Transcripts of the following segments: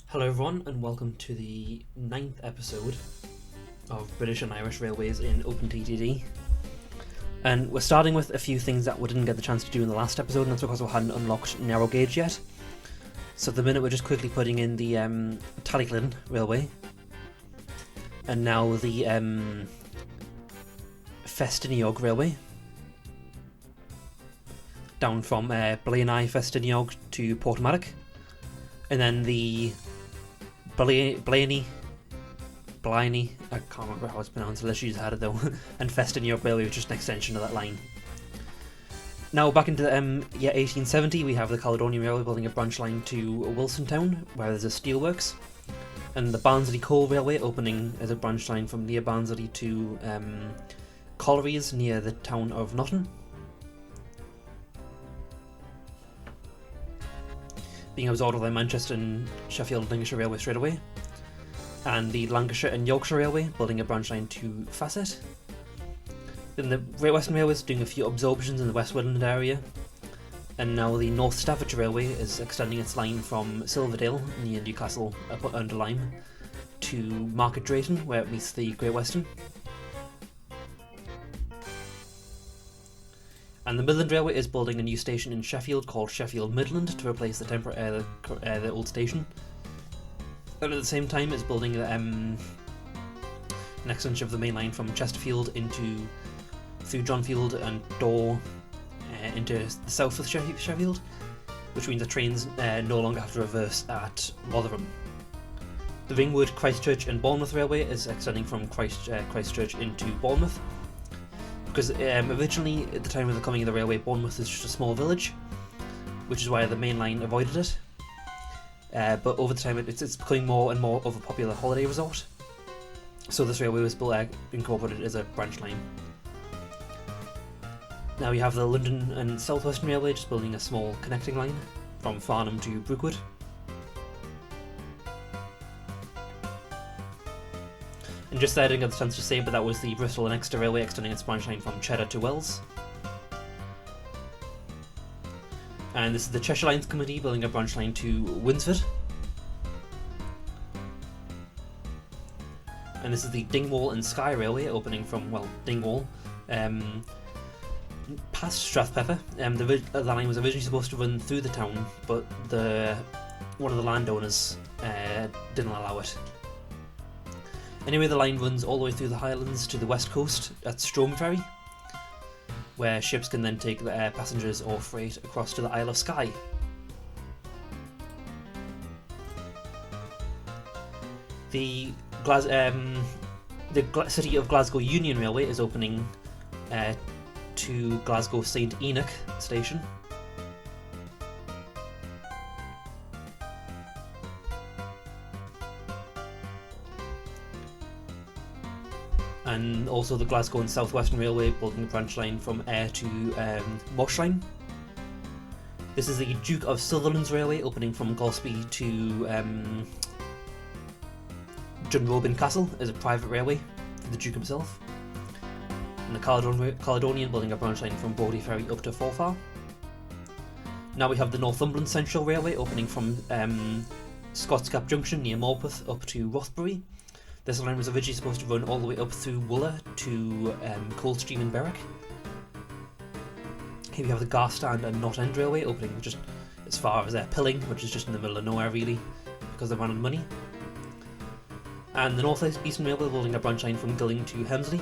Hello everyone and welcome to the 9th episode of British and Irish Railways in OpenTTD. And we're starting with a few things that we didn't get the chance to do in the last episode, and that's because we hadn't unlocked narrow gauge yet. So at the minute we're just quickly putting in the Tallyclin Railway. And now the Festiniog Railway. Down from Blaenau Festiniog to Portmarnock. And then the Blaenau, I can't remember how it's pronounced, unless you just had it though, and Festiniog Railway was just an extension of that line. Now back into 1870, we have the Caledonian Railway building a branch line to Wilsontown, where there's a steelworks, and the Barnsley Coal Railway opening as a branch line from near Barnsley to Collieries near the town of Notton. Being absorbed by Manchester and Sheffield and Lincolnshire Railway straight away. And the Lancashire and Yorkshire Railway building a branch line to Facet. Then the Great Western Railway is doing a few absorptions in the West Midland area. And now the North Staffordshire Railway is extending its line from Silverdale near Newcastle up under Lyme to Market Drayton, where it meets the Great Western. And the Midland Railway is building a new station in Sheffield called Sheffield Midland to replace the old station. And at the same time, it's building an extension of the main line from Chesterfield through Johnfield and Dore into the south of Sheffield, which means the trains no longer have to reverse at Rotherham. The Ringwood, Christchurch and Bournemouth Railway is extending from Christchurch into Bournemouth. Because originally, at the time of the coming of the railway, Bournemouth is just a small village, which is why the main line avoided it. But over the time, it's becoming more and more of a popular holiday resort. So this railway was incorporated as a branch line. Now we have the London and South Western Railway just building a small connecting line from Farnham to Brookwood. And just there, I didn't get the chance to say, but that was the Bristol and Exeter Railway extending its branch line from Cheddar to Wells. And this is the Cheshire Lines Committee building a branch line to Winsford. And this is the Dingwall and Skye Railway opening from, Dingwall, past Strathpepper. The line was originally supposed to run through the town, but one of the landowners didn't allow it. Anyway, the line runs all the way through the Highlands to the west coast at Stromeferry, where ships can then take their passengers or freight across to the Isle of Skye. The City of Glasgow Union Railway is opening to Glasgow St Enoch station. And also the Glasgow and South Western Railway building a branch line from Ayr to Moshline. This is the Duke of Sutherland's Railway opening from Golspie to Dunrobin Castle as a private railway for the Duke himself. And the Caledonian building a branch line from Brodie Ferry up to Forfar. Now we have the Northumberland Central Railway opening from Scots Gap Junction near Morpeth up to Rothbury. This line was originally supposed to run all the way up through Wooler to Coldstream and Berwick. Here we have the Garstand and Knott End Railway opening just as far as Pilling, which is just in the middle of nowhere really, because they ran out of money. And the North Eastern Railway building a branch line from Gilling to Hemsley.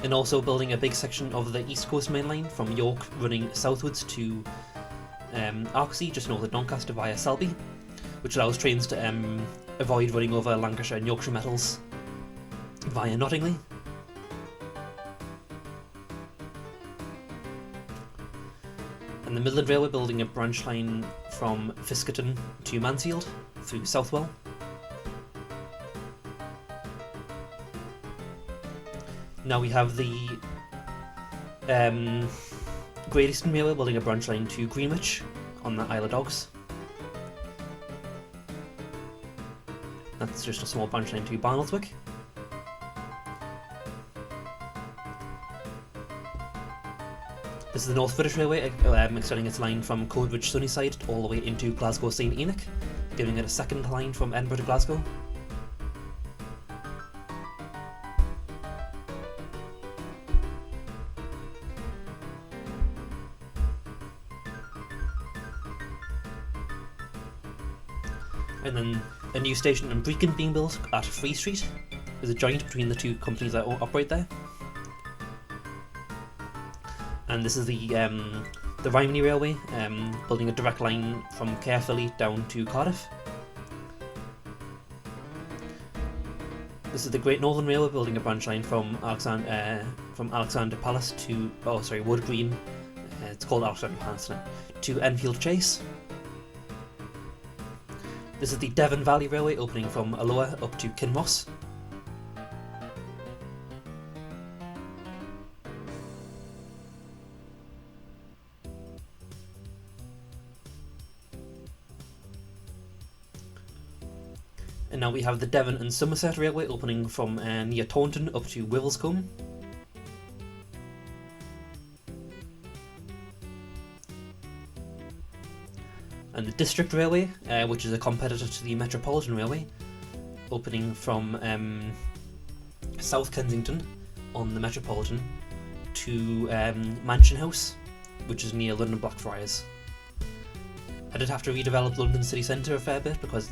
And also building a big section of the East Coast Main Line from York running southwards to Arksey, just north of Doncaster via Selby, which allows trains to avoid running over Lancashire and Yorkshire metals via Nottingley. And the Midland Railway building a branch line from Fiskerton to Mansfield through Southwell. Now we have the Great Eastern Railway building a branch line to Greenwich on the Isle of Dogs. That's just a small branch line to Barnoldswick. This is the North British Railway, extending its line from Coatbridge Sunnyside all the way into Glasgow St Enoch, giving it a second line from Edinburgh to Glasgow. And then a new station in Brecon being built at Free Street. There's a joint between the two companies that operate there. And this is the Rhymney Railway, building a direct line from Caerphilly down to Cardiff. This is the Great Northern Railway, building a branch line from Alexander Palace to Wood Green. It's called Alexander Palace now, to Enfield Chase. This is the Devon Valley Railway, opening from Alloa up to Kinross. And now we have the Devon and Somerset Railway, opening from near Taunton up to Wirlscombe. And the District Railway, which is a competitor to the Metropolitan Railway, opening from South Kensington on the Metropolitan to Mansion House, which is near London Blackfriars. I did have to redevelop London City Centre a fair bit because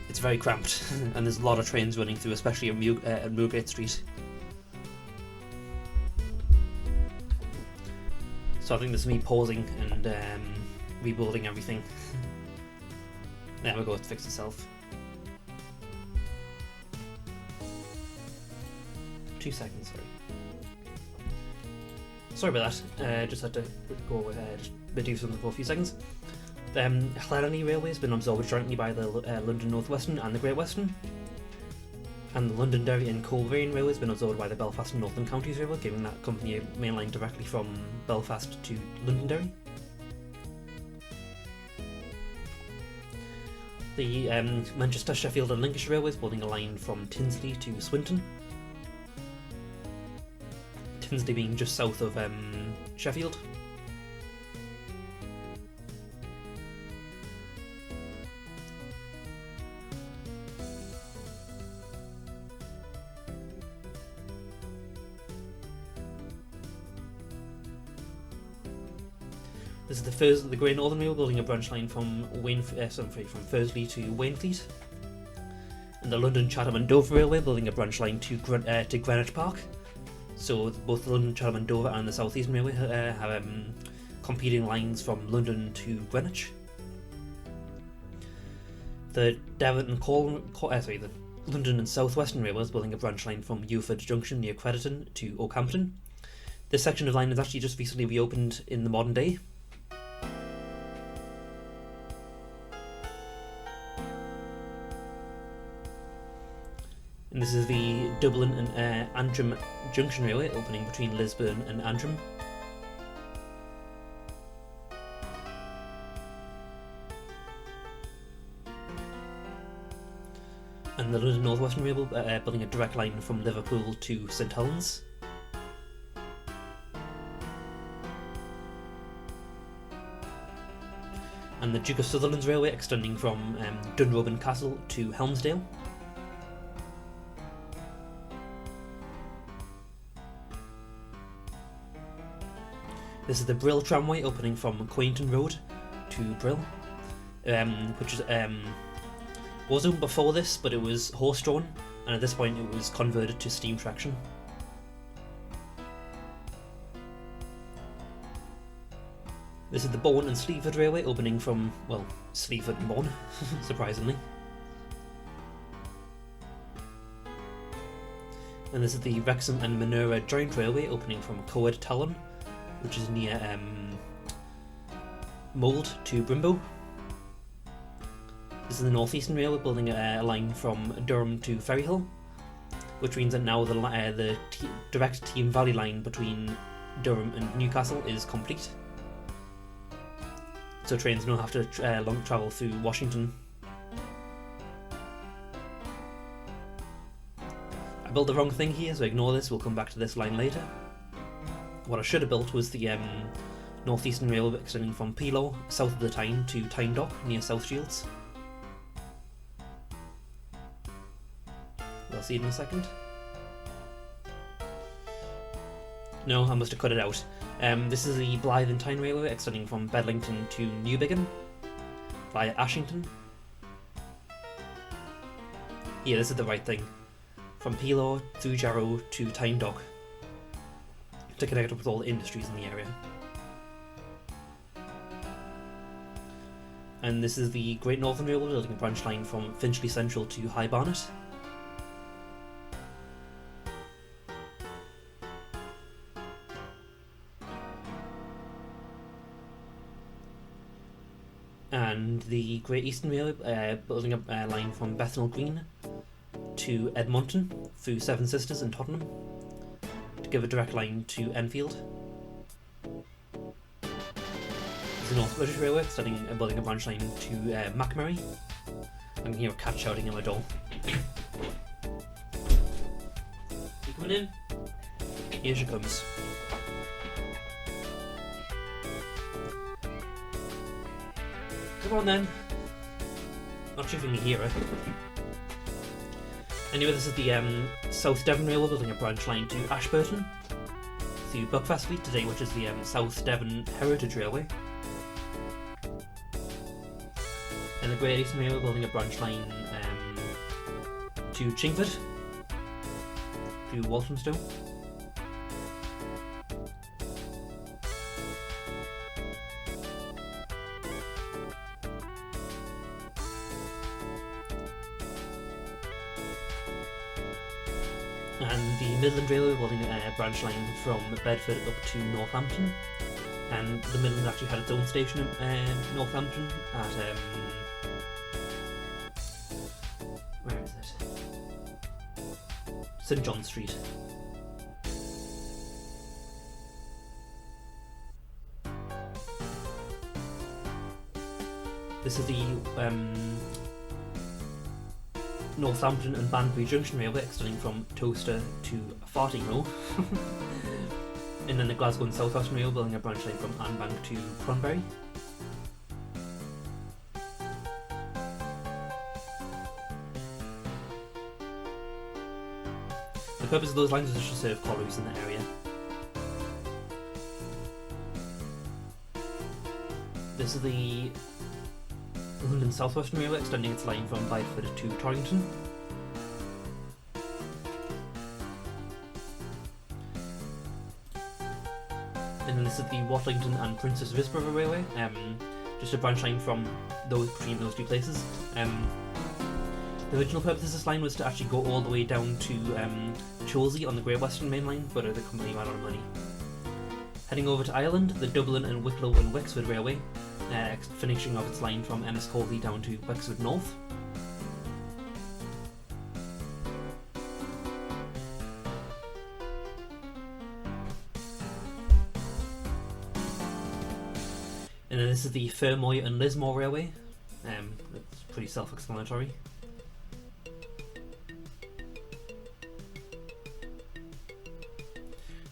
it's very cramped and there's a lot of trains running through, especially at Moorgate Street. So I think this is me pausing and rebuilding everything. There we go, it fixed itself. 2 seconds, sorry about that. Just had to go ahead, do something for a few seconds. Llanelly Railway has been absorbed jointly by the London North Western and the Great Western. And the Londonderry and Coleraine Railway has been absorbed by the Belfast and Northern Counties Railway, giving that company a main line directly from Belfast to Londonderry. The Manchester, Sheffield and Lincolnshire Railway is building a line from Tinsley to Swinton. Tinsley being just south of Sheffield. This is the Great Northern Railway, building a branch line from Thursley to Wainfleet. And the London, Chatham and Dover Railway, building a branch line to Greenwich Park. So both the London, Chatham and Dover and the South Eastern Railway have competing lines from London to Greenwich. The Devon and the London and South Western Railway is building a branch line from Ewford Junction near Crediton to Oakhampton. This section of line has actually just recently reopened in the modern day. And this is the Dublin and Antrim Junction Railway, opening between Lisburn and Antrim. And the London North Western Railway, building a direct line from Liverpool to St Helens. And the Duke of Sutherland's Railway, extending from Dunrobin Castle to Helmsdale. This is the Brill Tramway, opening from Quainton Road to Brill, which was open before this, but it was horse-drawn, and at this point it was converted to steam traction. This is the Bourne and Sleaford Railway, opening from, well, Sleaford and Bourne, surprisingly. And this is the Wrexham and Manura Joint Railway, opening from Coed Talon, which is near Mould to Brimbo. This is the North Eastern Railway, building a line from Durham to Ferryhill, which means that now the direct Team Valley line between Durham and Newcastle is complete. So trains don't have to long travel through Washington. I built the wrong thing here, so ignore this, we'll come back to this line later. What I should have built was the North Eastern Railway extending from Pilo, south of the Tyne, to Tyne Dock, near South Shields. We'll see it in a second. No, I must have cut it out. This is the Blythe and Tyne Railway extending from Bedlington to Newbiggin via Ashington. Yeah, this is the right thing. From Pilo through Jarrow to Tyne Dock to connect up with all the industries in the area. And this is the Great Northern Railway building a branch line from Finchley Central to High Barnet. And the Great Eastern Railway building a line from Bethnal Green to Edmonton through Seven Sisters and Tottenham to give a direct line to Enfield. The North British Railway building a branch line to Macmurray. I can hear a cat shouting at my door. You coming in? Here she comes. Come on then. Not sure if you can hear her. Anyway, this is the South Devon Railway building a branch line to Ashburton through Buckfastleet today, which is the South Devon Heritage Railway. And the Great Eastern Railway building a branch line to Chingford through Walthamstow. And the Midland Railway building a branch line from Bedford up to Northampton. And the Midland actually had its own station in Northampton at where is it? St John Street. This is the Northampton and Banbury Junction Railway extending from Toaster to Fartingham. And then the Glasgow and South Western Railway building a branch line from Anbank to Cronbury. The purpose of those lines is just to serve collieries in the area. This is the London South Western Railway extending its line from Bideford to Torrington. And then this is the Watlington and Princess Risborough Railway, just a branch line from between those two places. The original purpose of this line was to actually go all the way down to Chelsea on the Great Western Main Line, but the company ran out of money. Heading over to Ireland, the Dublin and Wicklow and Wexford Railway, finishing off its line from Enniscorthy down to Wexford North. And then this is the Fermoy and Lismore Railway. It's pretty self-explanatory.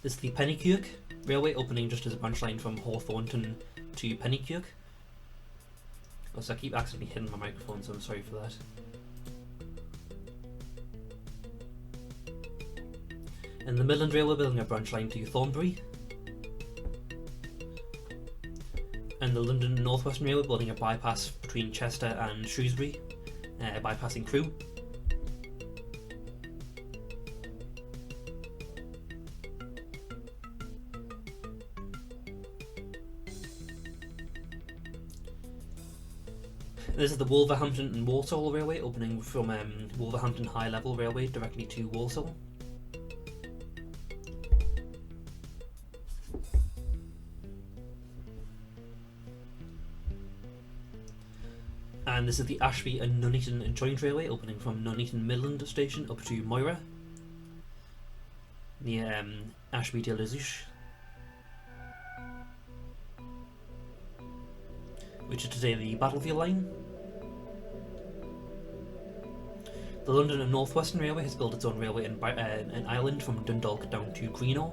This is the Pennycuik Railway opening just as a branch line from Hawthornton to Pennycuik. Also, I keep accidentally hitting my microphone, so I'm sorry for that. And the Midland Railway building a branch line to Thornbury. And the London North Western Railway building a bypass between Chester and Shrewsbury, bypassing Crewe. This is the Wolverhampton and Walsall Railway opening from Wolverhampton High Level Railway directly to Walsall. And this is the Ashby and Nuneaton Joint Railway opening from Nuneaton Midland Station up to Moira, near Ashby de la Zouche, which is today the Battlefield Line. The London and North Western Railway has built its own railway in Ireland from Dundalk down to Greenock,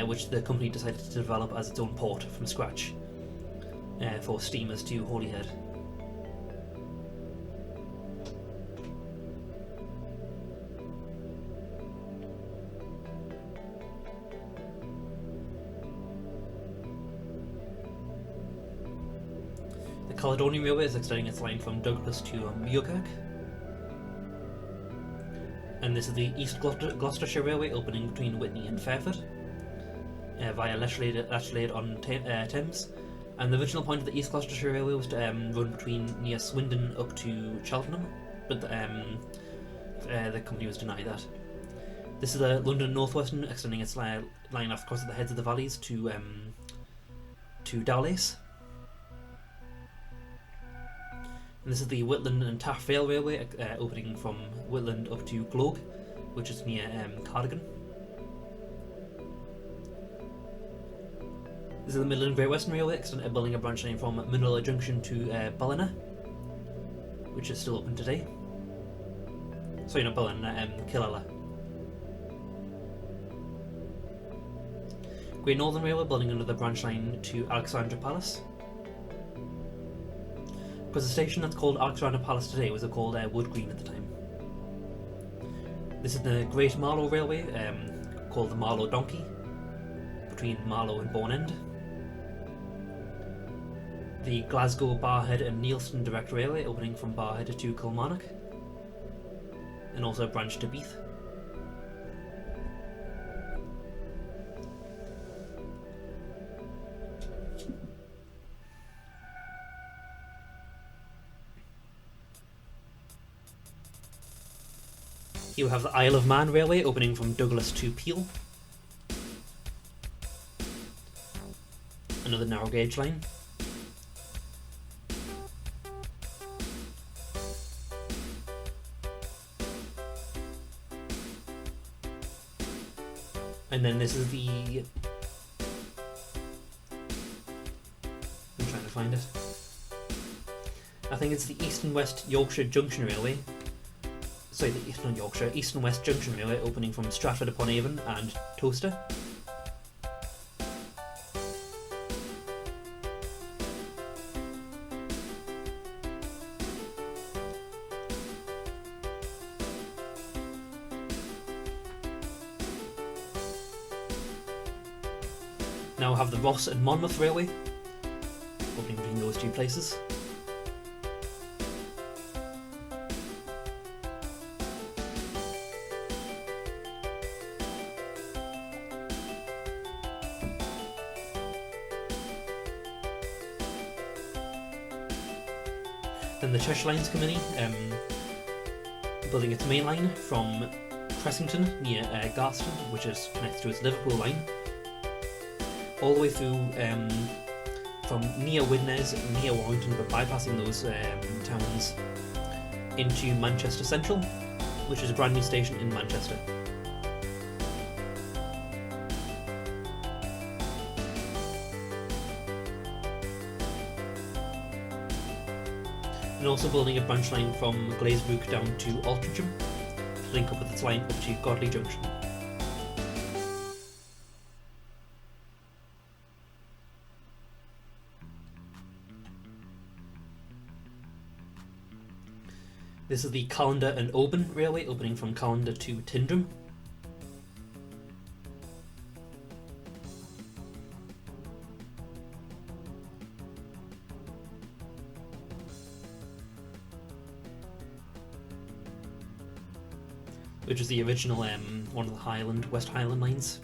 which the company decided to develop as its own port from scratch for steamers to Holyhead. The Caledonian Railway is extending its line from Douglas to Muirkirk. And this is the East Gloucestershire Railway, opening between Witney and Fairford via Lechlade on Thames. And the original point of the East Gloucestershire Railway was to run between near Swindon up to Cheltenham, but the company was denied that. This is the London North Western, extending its line across the heads of the valleys to Dowlais. And this is the Whitland and Taff Vale Railway, opening from Whitland up to Gloag, which is near Cardigan. This is the Midland Great Western Railway, building a branch line from Manila Junction to Ballina, which is still open today. Sorry, not Ballina, Killala. Great Northern Railway, building another branch line to Alexandra Palace. Because the station that's called Alexandra Palace today was called Wood Green at the time. This is the Great Marlow Railway, called the Marlow Donkey, between Marlow and Bourne End. The Glasgow, Barhead and Neilston Direct Railway, opening from Barhead to Kilmarnock, and also a branch to Beath. You have the Isle of Man Railway, opening from Douglas to Peel. Another narrow gauge line. And then this is the... I'm trying to find it. I think it's the East and West Yorkshire Junction Railway. Sorry, the East and Yorkshire, East and West Junction Railway, opening from Stratford upon Avon and Towcester. Now we have the Ross and Monmouth Railway, opening between those two places. Then the Cheshire Lines Company, building its main line from Cressington near Garston, which connects to its Liverpool line, all the way through from near Widnes, near Warrington, but bypassing those towns into Manchester Central, which is a brand new station in Manchester. And also building a branch line from Glazebrook down to Altrincham to link up with its line up to Godley Junction. This is the Callander and Oban Railway, opening from Callander to Tyndrum. Which is the original one of the West Highland lines.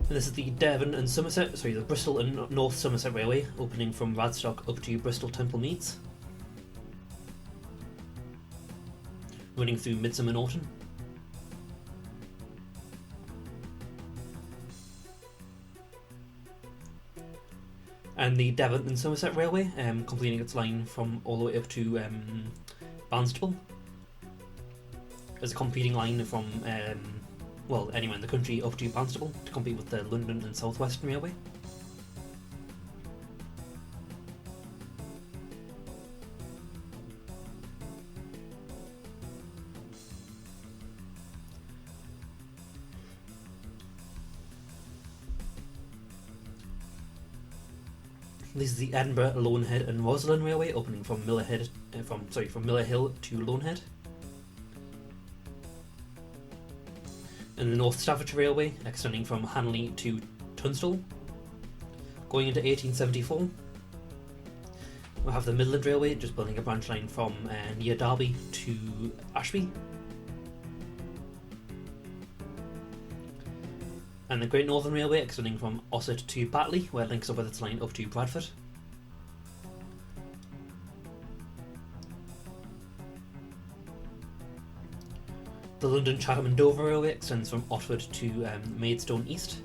And this is the the Bristol and North Somerset Railway, opening from Radstock up to Bristol Temple Meads, running through Midsummer Norton. And the Devon and Somerset Railway, completing its line from all the way up to Barnstaple. There's a competing line from well, anywhere in the country up to Barnstaple to compete with the London and South Western Railway. This is the Edinburgh, Loanhead and Rosslyn Railway, opening from Miller Hill to Loanhead. And the North Staffordshire Railway, extending from Hanley to Tunstall. Going into 1874, we'll have the Midland Railway, just building a branch line from near Derby to Ashby. And the Great Northern Railway, extending from Ossett to Batley, where it links up with its line up to Bradford. The London, Chatham and Dover Railway extends from Otford to Maidstone East,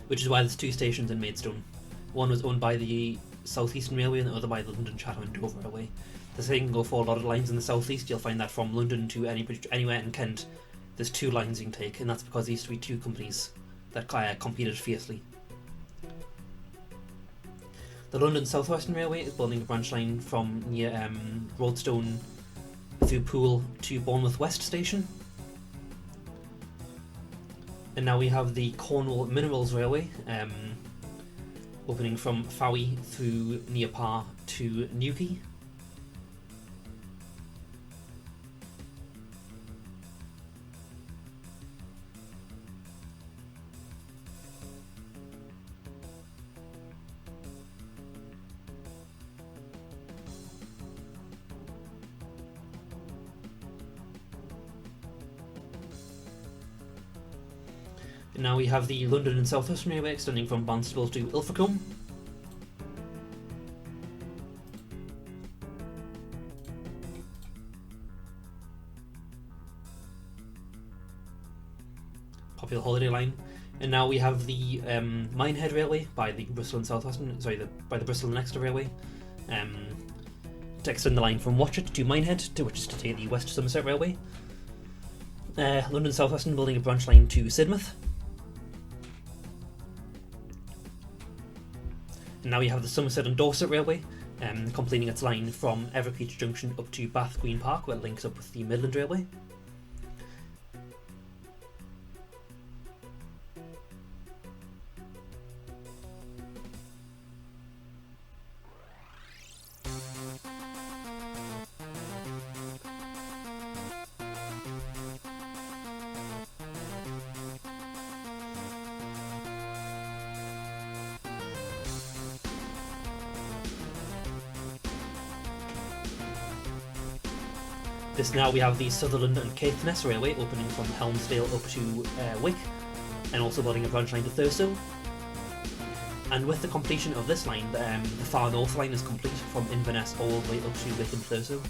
which is why there's two stations in Maidstone. One was owned by the South Eastern Railway and the other by the London, Chatham and Dover Railway. The same can go for a lot of lines in the southeast. You'll find that from London to anywhere in Kent, there's two lines you can take, and that's because there used to be two companies that competed fiercely. The London South Western Railway is building a branch line from near Roadstone through Poole to Bournemouth West Station. And now we have the Cornwall Minerals Railway, opening from Fowey through near Parr to Newquay. And now we have the London and South Western Railway extending from Barnstaple to Ilfracombe. Popular holiday line. And now we have the Minehead Railway by the Bristol and South Western, by the Bristol and Exeter Railway, to extend the line from Watchet to Minehead, which is to take the West Somerset Railway. London South Western building a branch line to Sidmouth. And now we have the Somerset and Dorset Railway, completing its line from Everpeach Junction up to Bath Green Park, where it links up with the Midland Railway. This now we have the Sutherland and Caithness Railway opening from Helmsdale up to Wick, and also building a branch line to Thurso. And with the completion of this line, the Far North line is complete from Inverness all the way up to Wick and Thurso.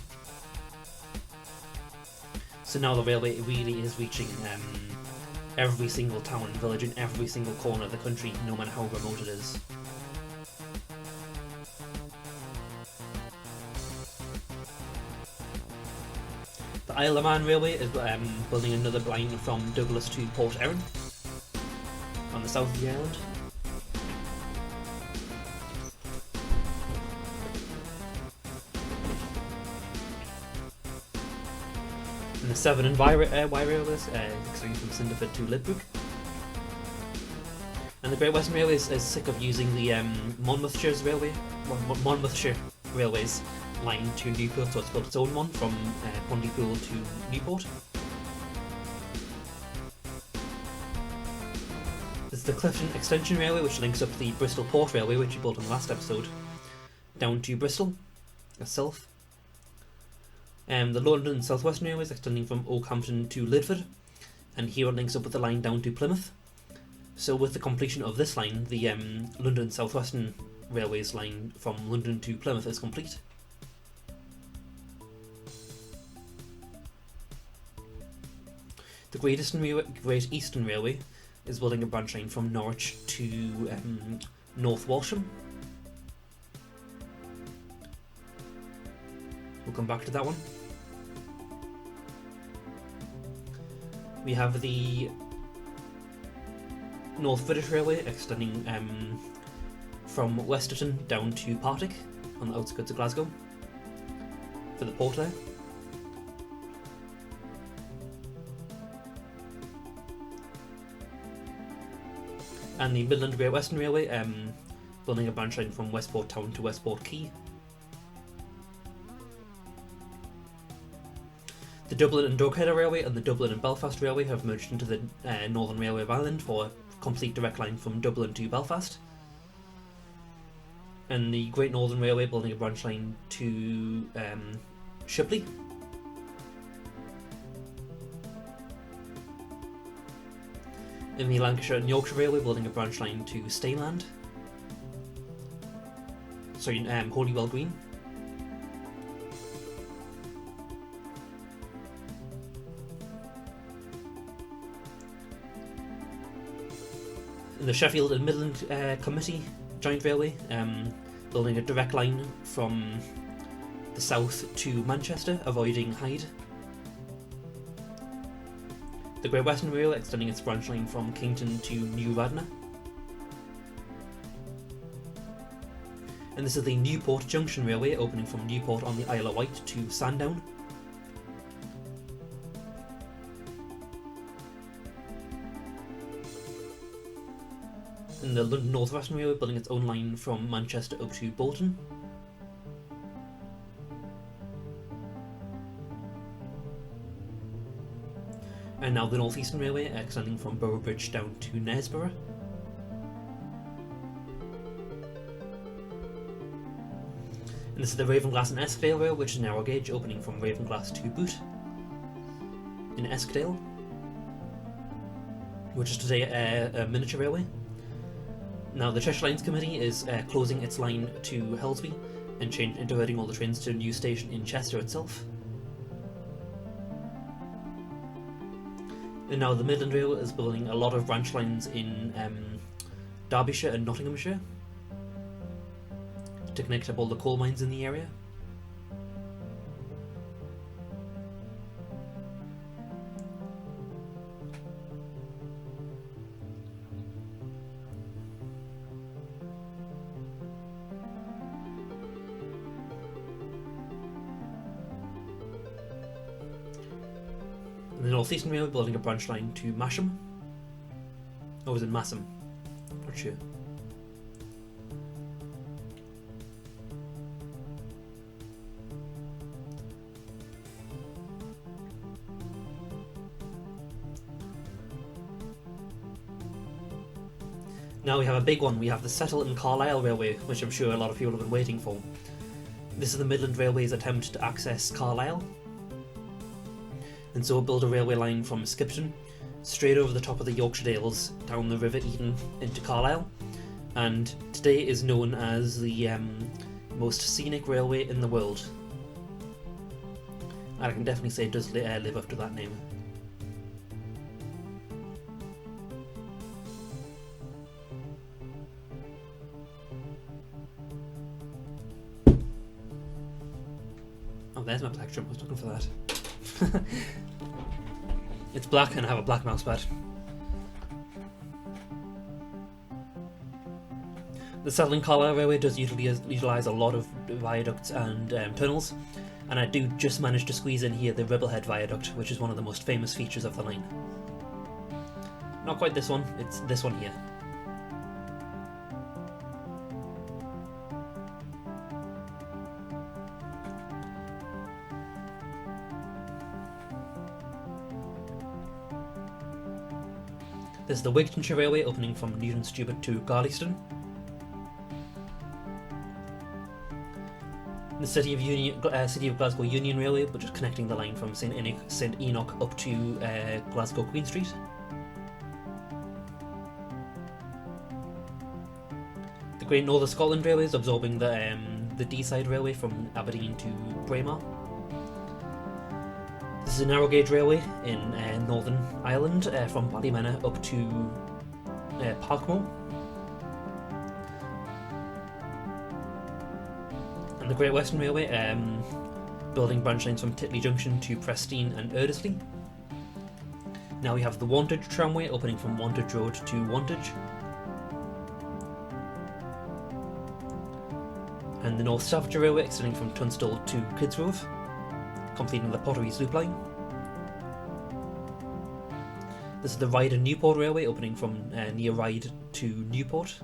So now the railway really is reaching every single town and village in every single corner of the country, no matter how remote it is. The Isle of Man Railway is building another line from Douglas to Port Erin on the south of the island. And the Severn and Wye Railways extending from Cinderford to Lidbrook. And the Great Western Railway is sick of using the Monmouthshire Railways line to Newport, so it's built its own one from Pontypool to Newport. There's the Clifton Extension Railway, which links up the Bristol Port Railway, which we built in the last episode, down to Bristol itself. The London South Western Railway is extending from Oakhampton to Lidford, and here it links up with the line down to Plymouth. So with the completion of this line, the London South Western Railway's line from London to Plymouth is complete. The Great Eastern Railway is building a branch line from Norwich to North Walsham. We'll come back to that one. We have the North British Railway extending from Westerton down to Partick on the outskirts of Glasgow for the port there. And the Midland Great Western Railway building a branch line from Westport Town to Westport Quay. The Dublin and Drogheda Railway and the Dublin and Belfast Railway have merged into the Northern Railway of Ireland for a complete direct line from Dublin to Belfast. And the Great Northern Railway building a branch line to Shipley. In the Lancashire and Yorkshire Railway building a branch line to Stayland. Sorry, Holywell Green. In the Sheffield and Midland Committee Joint Railway, building a direct line from the south to Manchester, avoiding Hyde. The Great Western Railway extending its branch line from Kington to New Radnor. And this is the Newport Junction Railway opening from Newport on the Isle of Wight to Sandown. And the London North Western Railway building its own line from Manchester up to Bolton. And now the North Eastern Railway extending from Boroughbridge down to Knaresborough. And this is the Ravenglass and Eskdale Rail, which is narrow gauge, opening from Ravenglass to Boot in Eskdale, which is today a miniature railway. Now the Cheshire Lines Committee is closing its line to Helsby and diverting all the trains to a new station in Chester itself. And now the Midland Railway is building a lot of branch lines in Derbyshire and Nottinghamshire to connect up all the coal mines in the area. The North Eastern Railway building a branch line to Masham. Or was it Massam? Not sure. Now we have a big one. We have the Settle and Carlisle Railway, which I'm sure a lot of people have been waiting for. This is the Midland Railway's attempt to access Carlisle. And so build a railway line from Skipton straight over the top of the Yorkshire Dales down the River Eden into Carlisle, and today is known as the most scenic railway in the world. And I can definitely say it does live up to that name. Oh, there's my black drum. I was looking for that. It's black and I have a black mousepad. The Settle and Carlisle Railway does utilise a lot of viaducts and tunnels, and I do just manage to squeeze in here the Ribblehead Viaduct, which is one of the most famous features of the line. Not quite this one, it's this one here. This is the Wigtonshire Railway opening from Newton Stewart to Garlieston. The City of Glasgow Union Railway, which is connecting the line from St Enoch up to Glasgow Queen Street. The Great Northern Scotland Railway is absorbing the D-side railway from Aberdeen to Braemar. This is a narrow gauge railway in Northern Ireland from Ballymena up to Parkmore. And the Great Western Railway building branch lines from Titley Junction to Prestine and Erdesley. Now we have the Wantage tramway opening from Wantage Road to Wantage. And the North Staffordshire Railway extending from Tunstall to Kidsgrove, completing the Potteries Loop line. This is the Ryde and Newport Railway opening from near Ryde to Newport,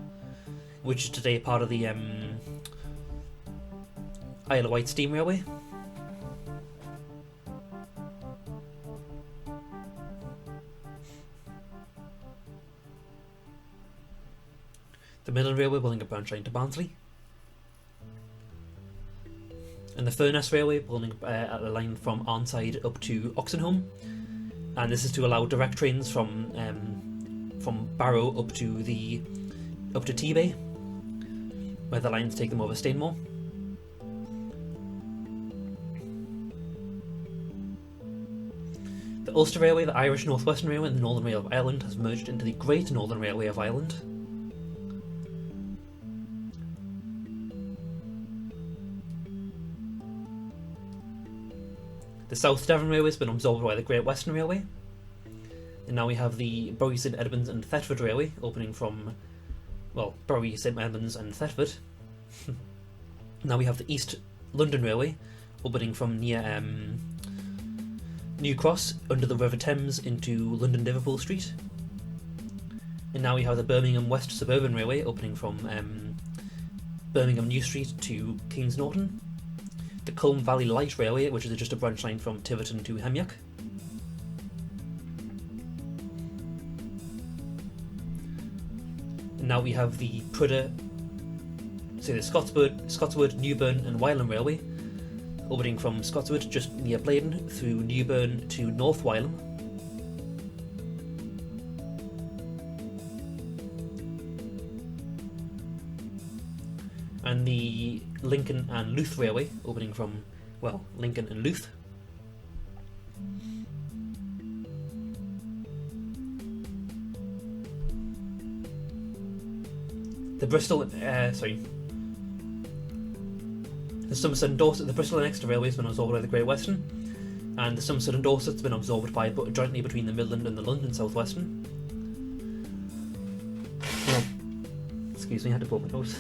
which is today part of the Isle of Wight Steam Railway. The Midland Railway building a branch line to Barnsley. And the Furness Railway building a line from Arnside up to Oxenholme, and this is to allow direct trains from Barrow up to T-Bay, where the lines take them over Stainmore. The Ulster Railway, the Irish North Western Railway, and the Northern Railway of Ireland has merged into the Great Northern Railway of Ireland. The South Devon Railway has been absorbed by the Great Western Railway. And now we have the Bury, St Edmunds and Thetford Railway opening from, well, Bury, St Edmunds and Thetford. Now we have the East London Railway opening from near New Cross under the River Thames into London Liverpool Street. And now we have the Birmingham West Suburban Railway opening from Birmingham New Street to Kings Norton. The Culm Valley Light Railway, which is just a branch line from Tiverton to Hemyock. And now we have the Scotswood, Newburn and Wylam Railway, opening from Scotswood just near Bladen through Newburn to North Wylam. And the Lincoln and Louth Railway, opening from, well, Lincoln and Louth. The Somerset and Dorset, the Bristol and Exeter Railway has been absorbed by the Great Western, and the Somerset and Dorset has been absorbed by jointly between the Midland and the London South Western. Oh, excuse me, I had to pull my nose.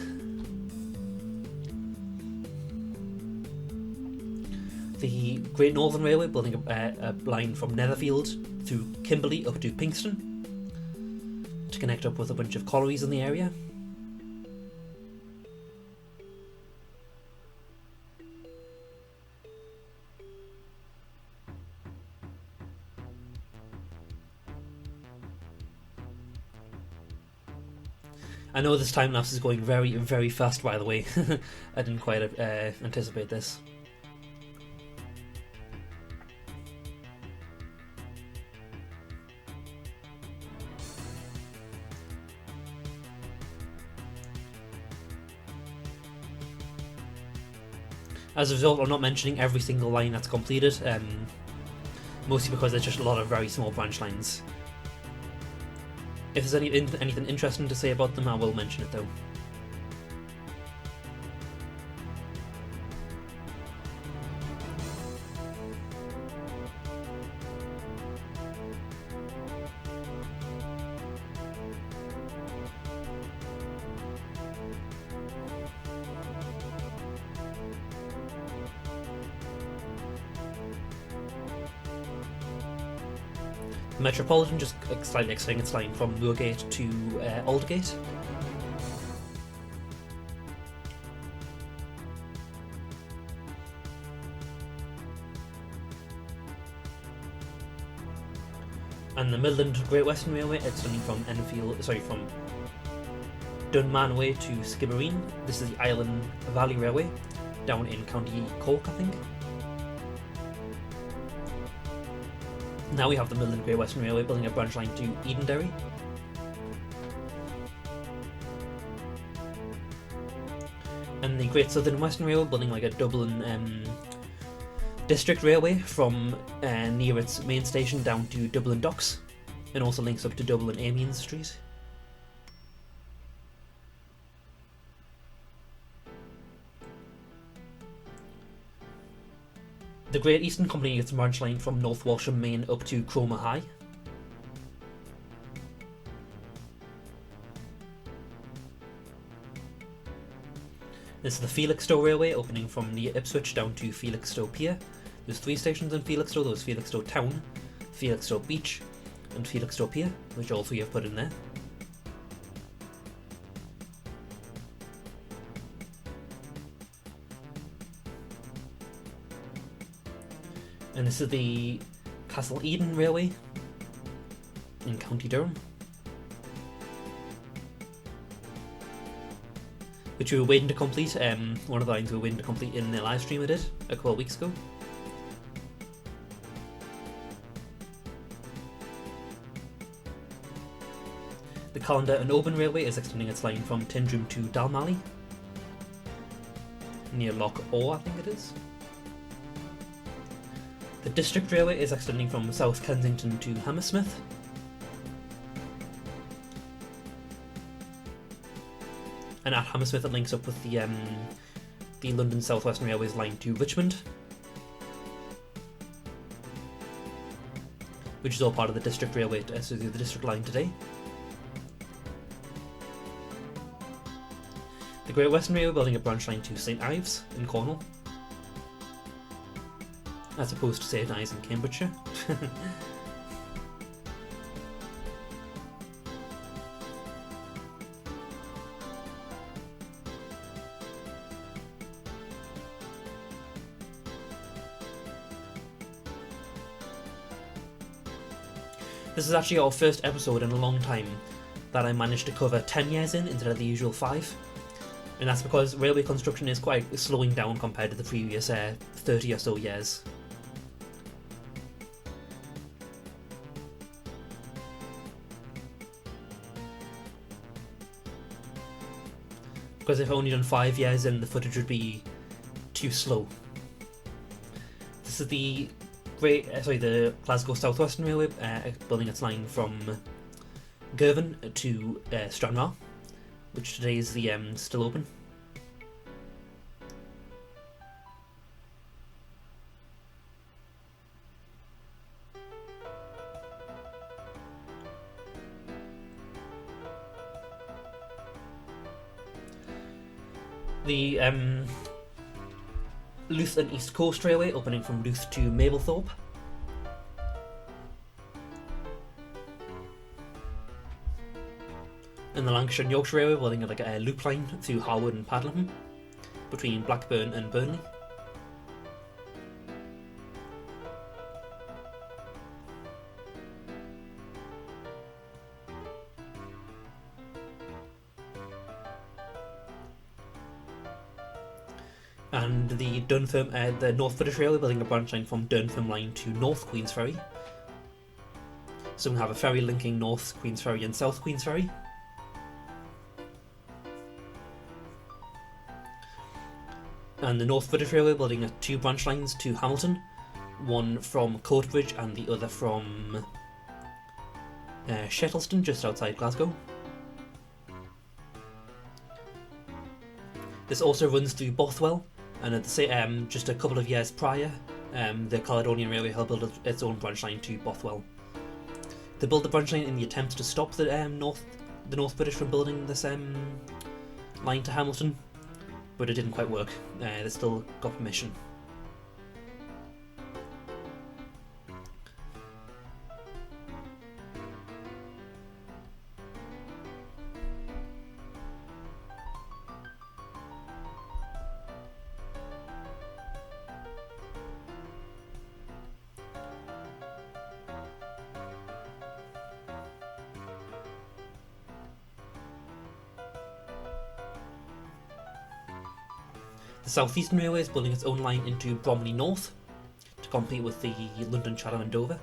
The Great Northern Railway building a line from Netherfield through Kimberley up to Pinxton to connect up with a bunch of collieries in the area. I know this time lapse is going very, very fast, by the way. I didn't quite anticipate this. As a result, I'm not mentioning every single line that's completed, mostly because there's just a lot of very small branch lines. If there's anything interesting to say about them, I will mention it though. The Metropolitan just slightly extending its line from Moorgate to Aldgate. And the Midland Great Western Railway extending from from Dunmanway to Skibbereen. This is the Island Valley Railway down in County Cork, I think. Now we have the Midland Great Western Railway building a branch line to Edenderry. And the Great Southern Western Railway building like a Dublin District Railway from near its main station down to Dublin Docks, and also links up to Dublin Amiens Street. The Great Eastern Company gets a branch line from North Walsham Main up to Cromer High. This is the Felixstowe Railway, opening from near Ipswich down to Felixstowe Pier. There's 3 stations in Felixstowe. There's Felixstowe Town, Felixstowe Beach, and Felixstowe Pier, which all 3 have put in there. And this is the Castle Eden Railway in County Durham, which we were waiting to complete. One of the lines we were waiting to complete in the live stream I did a couple of weeks ago. The Callander and Oban Railway is extending its line from Tyndrum to Dalmally, near Loch Orr, I think it is. The District Railway is extending from South Kensington to Hammersmith. And at Hammersmith it links up with the London South Western Railway's line to Richmond, which is all part of the District Railway, so the District line today. The Great Western Railway building a branch line to St Ives in Cornwall, as opposed to St Ives in Cambridgeshire. This is actually our first episode in a long time that I managed to cover 10 years in instead of the usual 5. And that's because railway construction is quite slowing down compared to the previous 30 or so years. Because if I've only done 5 years, then the footage would be too slow. This is the Glasgow South Western Railway, building its line from Girvan to Stranraer, which today is still open. The Louth and East Coast Railway, opening from Louth to Mablethorpe. And the Lancashire and Yorkshire Railway, building a loop line through Harwood and Padleham, between Blackburn and Burnley. And the the North British Railway, building a branch line from Dunfermline line to North Queensferry. So we have a ferry linking North Queensferry and South Queensferry. And the North British Railway, building 2 branch lines to Hamilton, one from Coatbridge and the other from Shettleston, just outside Glasgow. This also runs through Bothwell, and at the just a couple of years prior, the Caledonian Railway had built its own branch line to Bothwell. They built the branch line in the attempt to stop the North British from building this line to Hamilton, but it didn't quite work. They still got permission. The South Eastern Railway is building its own line into Bromley North to compete with the London, Chatham and Dover.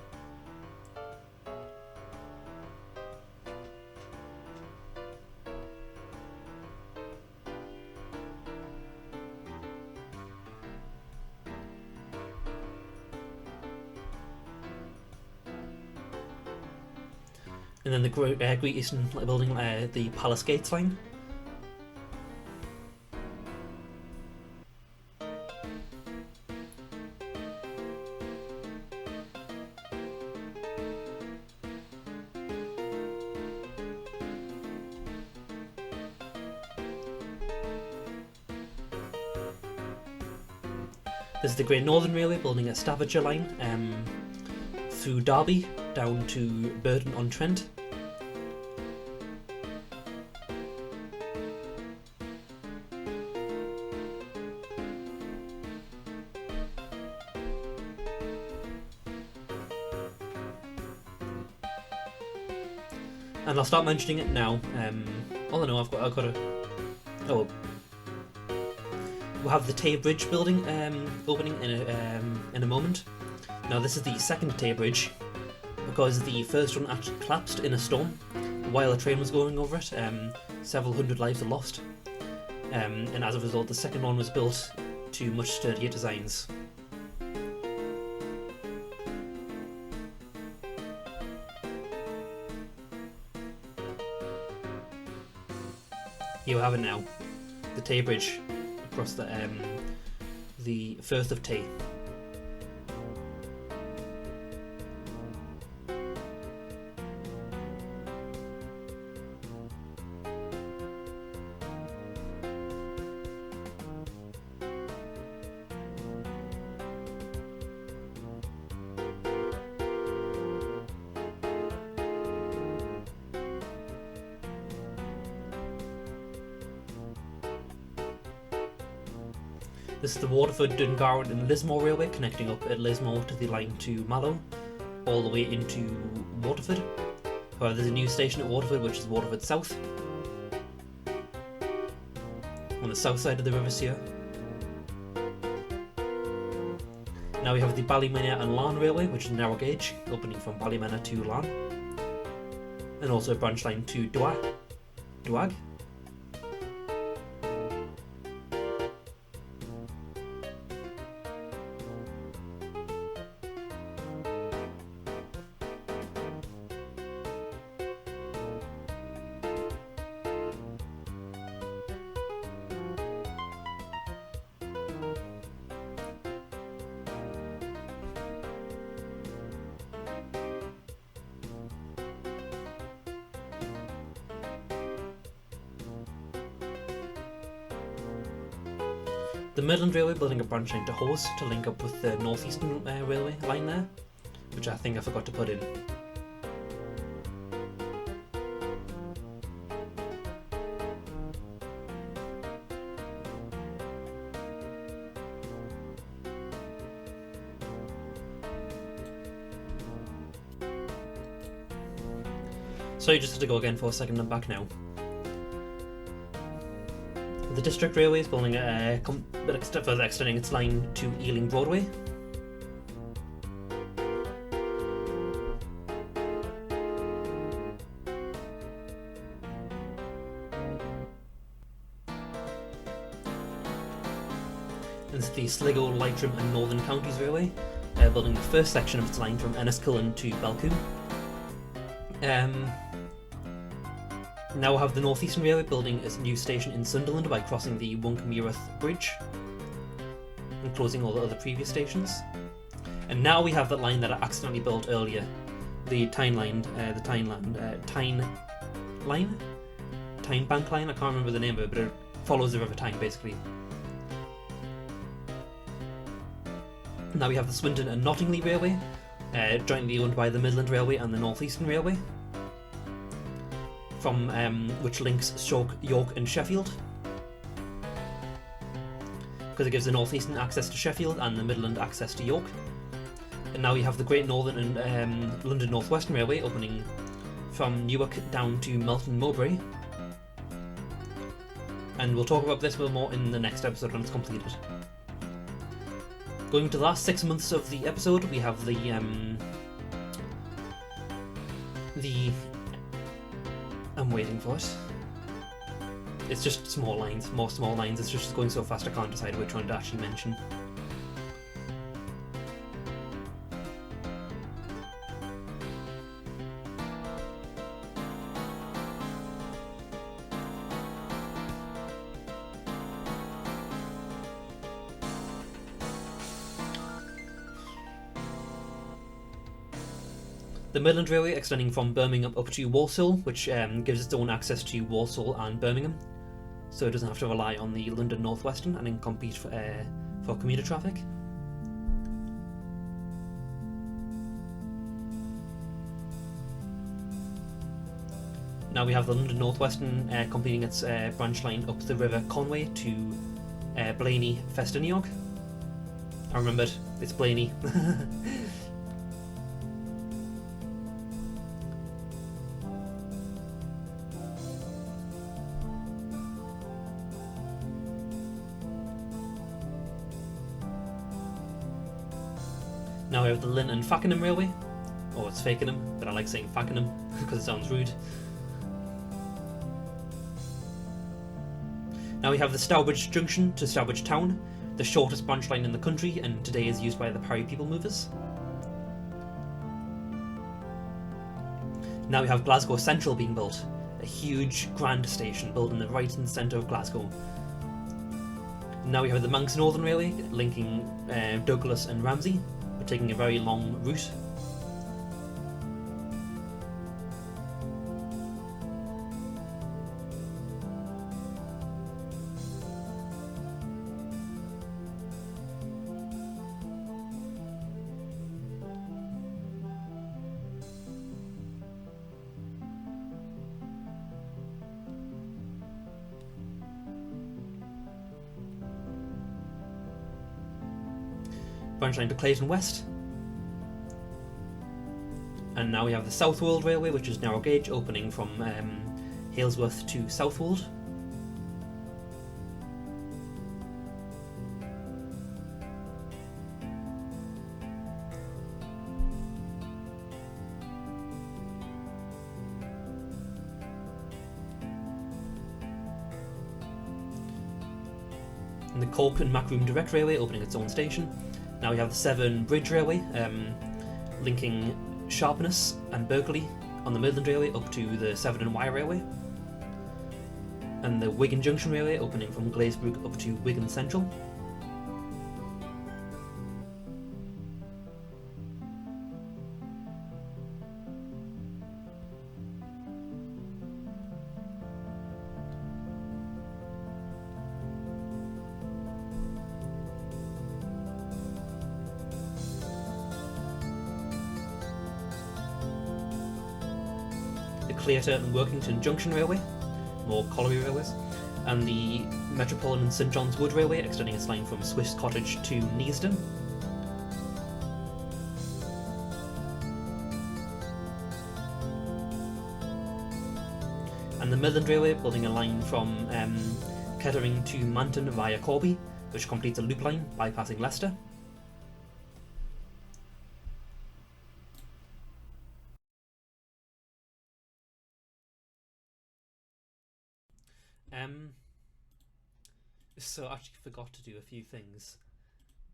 And then the Great Eastern building the Palace Gates line. There's the Great Northern Railway building a Staffordshire line through Derby down to Burton-on-Trent. And I'll start mentioning it now. Oh no, I've got a. Oh, we'll have the Tay Bridge building opening in a moment. Now this is the second Tay Bridge because the first one actually collapsed in a storm while a train was going over it. Several hundred lives were lost, and as a result, the second one was built to much sturdier designs. Here we have it now, the Tay Bridge across the Firth of Tay. This is the Waterford, Dungarvan and Lismore Railway connecting up at Lismore to the line to Mallow, all the way into Waterford. However, there's a new station at Waterford, which is Waterford South, on the south side of the River Suir. Now we have the Ballymena and Larne Railway, which is narrow gauge, opening from Ballymena to Larne, and also a branch line to Douag. The Midland Railway building a branch line to Hawes to link up with the North Eastern Railway line there, which I think I forgot to put in. So you just have to go again for a second, I'm back now. The District Railway is building a further extending its line to Ealing Broadway. This is the Sligo, Leitrim and Northern Counties Railway, building the first section of its line from Enniskillen to Belcombe. Now we'll have the North Eastern Railway building a new station in Sunderland by crossing the Wunkermureth Bridge and closing all the other previous stations. And now we have that line that I accidentally built earlier, the Tyne Bank line. I can't remember the name of it, but it follows the River Tyne basically. Now we have the Swindon and Nottingley Railway, jointly owned by the Midland Railway and the North Eastern Railway, from which links York and Sheffield, because it gives the North Eastern access to Sheffield and the Midland access to York. And now we have the Great Northern and London North Western Railway opening from Newark down to Melton Mowbray, and we'll talk about this more in the next episode when it's completed. Going to the last 6 months of the episode, we have the I'm waiting for it. It's just small lines, more small lines. It's just going so fast I can't decide which one to actually mention. The Midland Railway extending from Birmingham up to Walsall, which gives its own access to Walsall and Birmingham, so it doesn't have to rely on the London North Western and then compete for commuter traffic. Now we have the London North Western completing its branch line up the River Conway to Blaney Festiniog. I remembered, it's Blaney. Now we have the Lynn and Fakenham Railway. Oh, it's Fakenham, but I like saying Fakenham because it sounds rude. Now we have the Stourbridge Junction to Stourbridge Town, the shortest branch line in the country, and today is used by the Parry People Movers. Now we have Glasgow Central being built, a huge grand station built in the right and centre of Glasgow. Now we have the Manx Northern Railway linking Douglas and Ramsey, but taking a very long route. Branch line to Clayton West. And now we have the Southwold Railway, which is narrow gauge, opening from Halesworth to Southwold. And the Cork and Macroom Direct Railway opening its own station. Now we have the Severn Bridge Railway, linking Sharpness and Berkeley on the Midland Railway up to the Severn and Wyre Railway. And the Wigan Junction Railway opening from Glazebrook up to Wigan Central. Clayton and Workington Junction Railway, more colliery railways, and the Metropolitan St John's Wood Railway extending its line from Swiss Cottage to Neasden. And the Midland Railway building a line from Kettering to Manton via Corby, which completes a loop line bypassing Leicester. So I actually forgot to do a few things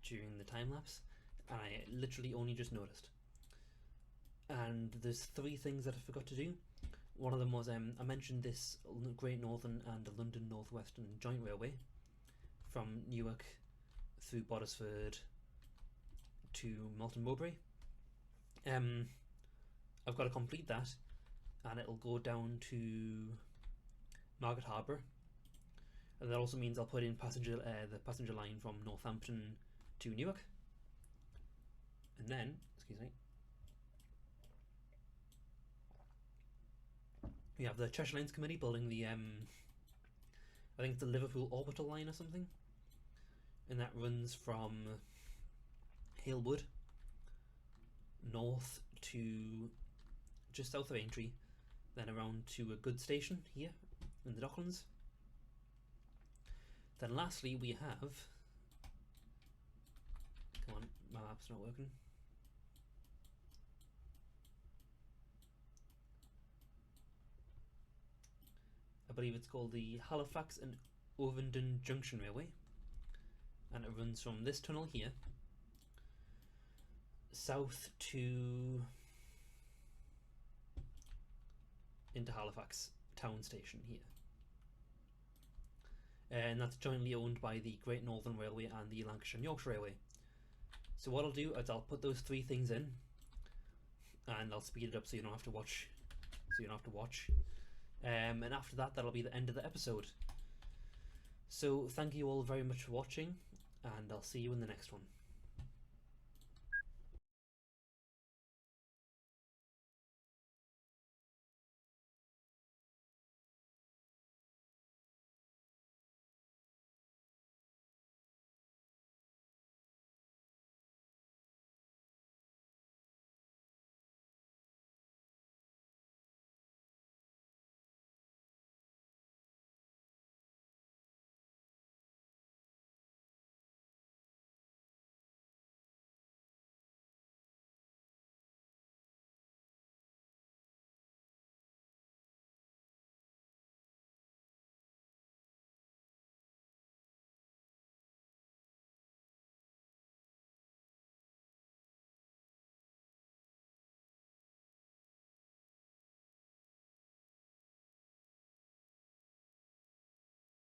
during the time lapse, and I literally only just noticed. And there's three things that I forgot to do. One of them was I mentioned this Great Northern and London North Western joint railway from Newark through Bodisford to Melton Mowbray. I've got to complete that, and it'll go down to Margaret Harbour. And that also means I'll put in the passenger line from Northampton to Newark. And then, excuse me, we have the Cheshire Lines Committee building the, I think it's the Liverpool Orbital Line or something. And that runs from Halewood north to just south of Aintree, then around to a good station here in the Docklands. Then lastly we have, come on, my map's not working. I believe it's called the Halifax and Ovenden Junction Railway, and it runs from this tunnel here south to into Halifax town station here. And that's jointly owned by the Great Northern Railway and the Lancashire and Yorkshire Railway. So what I'll do is I'll put those three things in, and I'll speed it up so you don't have to watch. And after that, that'll be the end of the episode. So thank you all very much for watching, and I'll see you in the next one.